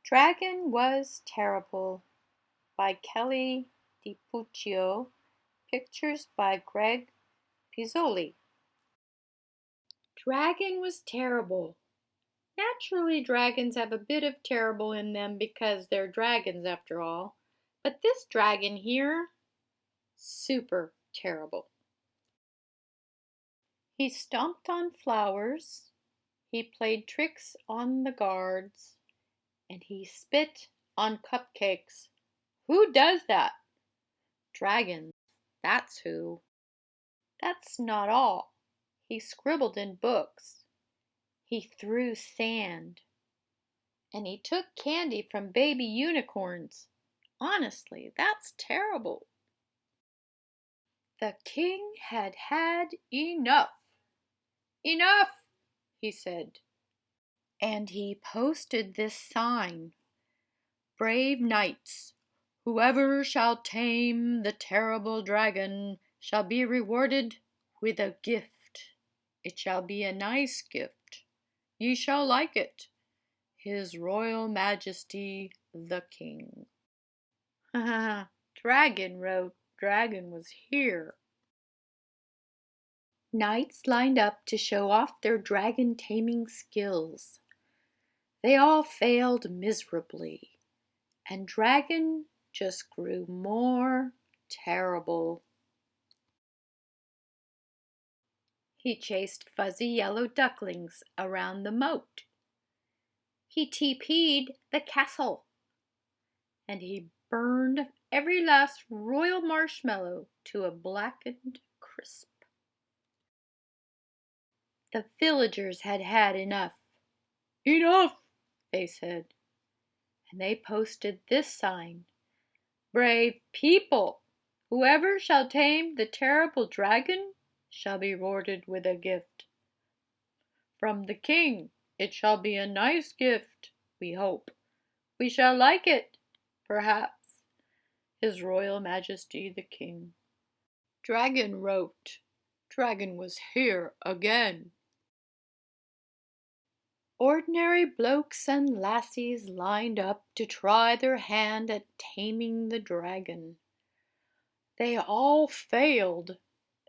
Dragon Was Terrible by Kelly DiPuccio, pictures by Greg Pizzoli. Dragon was terrible. Naturally, dragons have a bit of terrible in them because they're dragons after all. But this dragon here, super terrible. He stomped on flowers, he played tricks on the guards, and he spit on cupcakes. Who does that? Dragons, that's who. That's not all. He scribbled in books. He threw sand. And he took candy from baby unicorns. Honestly, that's terrible. The king had had enough. Enough, he said. And he posted this sign. Brave knights, whoever shall tame the terrible dragon shall be rewarded with a gift. It shall be a nice gift. Ye shall like it. His Royal Majesty the King. Dragon wrote, Dragon was here. Knights lined up to show off their dragon taming skills. They all failed miserably, and Dragon just grew more terrible. He chased fuzzy yellow ducklings around the moat. He TP'd the castle. And he burned every last royal marshmallow to a blackened crisp. The villagers had had enough. Enough, they said. And they posted this sign. Brave people, whoever shall tame the terrible dragon shall be rewarded with a gift. From the king, it shall be a nice gift, we hope. We shall like it, perhaps. His Royal Majesty the King. Dragon wrote, Dragon was here again. Ordinary blokes and lassies lined up to try their hand at taming the dragon. They all failed,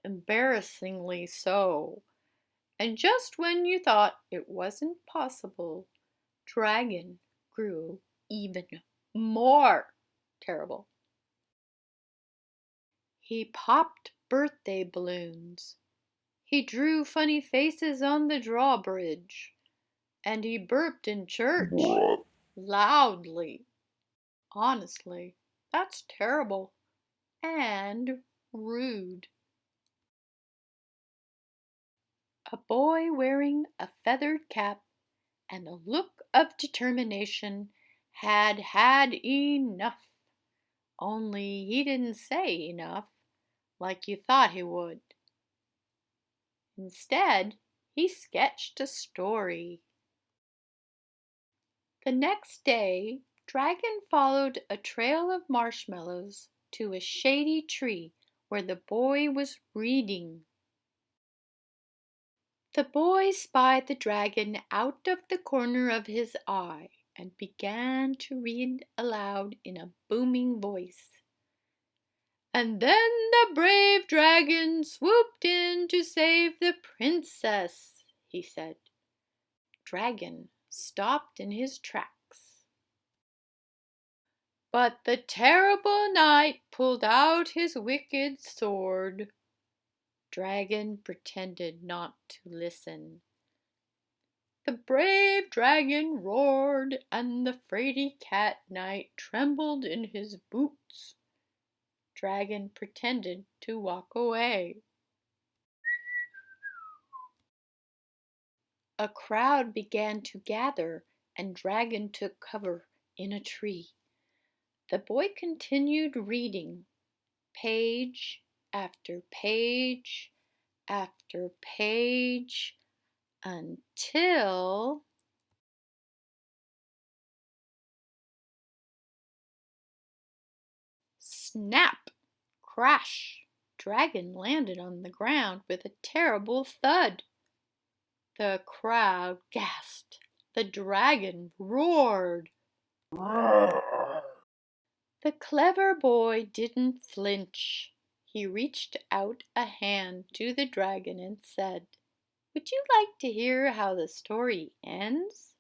embarrassingly so. And just when you thought it wasn't possible, Dragon grew even more terrible. He popped birthday balloons. He drew funny faces on the drawbridge. And he burped in church loudly. Honestly, that's terrible and rude. A boy wearing a feathered cap and a look of determination had had enough. Only he didn't say enough like you thought he would. Instead, he sketched a story. The next day, Dragon followed a trail of marshmallows to a shady tree where the boy was reading. The boy spied the dragon out of the corner of his eye and began to read aloud in a booming voice. And then the brave dragon swooped in to save the princess, he said. Dragon stopped in his tracks. But the terrible knight pulled out his wicked sword. Dragon pretended not to listen. The brave dragon roared, and the fraidy cat knight trembled in his boots. Dragon pretended to walk away. A crowd began to gather, and Dragon took cover in a tree. The boy continued reading, page after page after page, until snap! Crash! Dragon landed on the ground with a terrible thud. The crowd gasped. The dragon roared. The clever boy didn't flinch. He reached out a hand to the dragon and said, "Would you like to hear how the story ends?"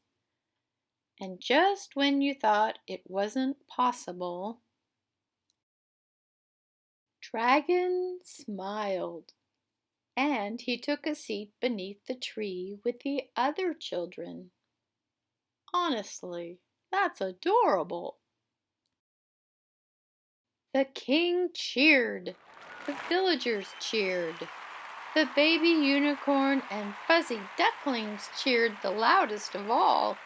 And just when you thought it wasn't possible, Dragon smiled, and he took a seat beneath the tree with the other children. Honestly, that's adorable. The king cheered. The villagers cheered. The baby unicorn and fuzzy ducklings cheered the loudest of all.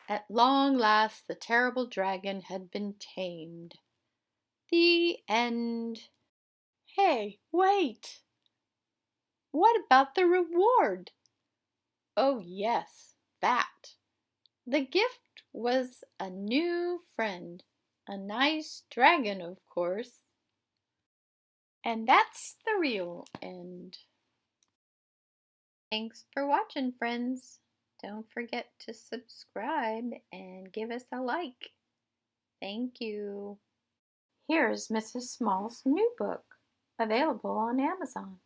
At long last the terrible dragon had been tamed. The end. Hey, wait! What about the reward? Oh, yes, that. The gift was a new friend, a nice dragon, of course. And that's the real end. Thanks for watching, friends. Don't forget to subscribe and give us a like. Thank you. Here's Mrs. Small's new book, available on Amazon.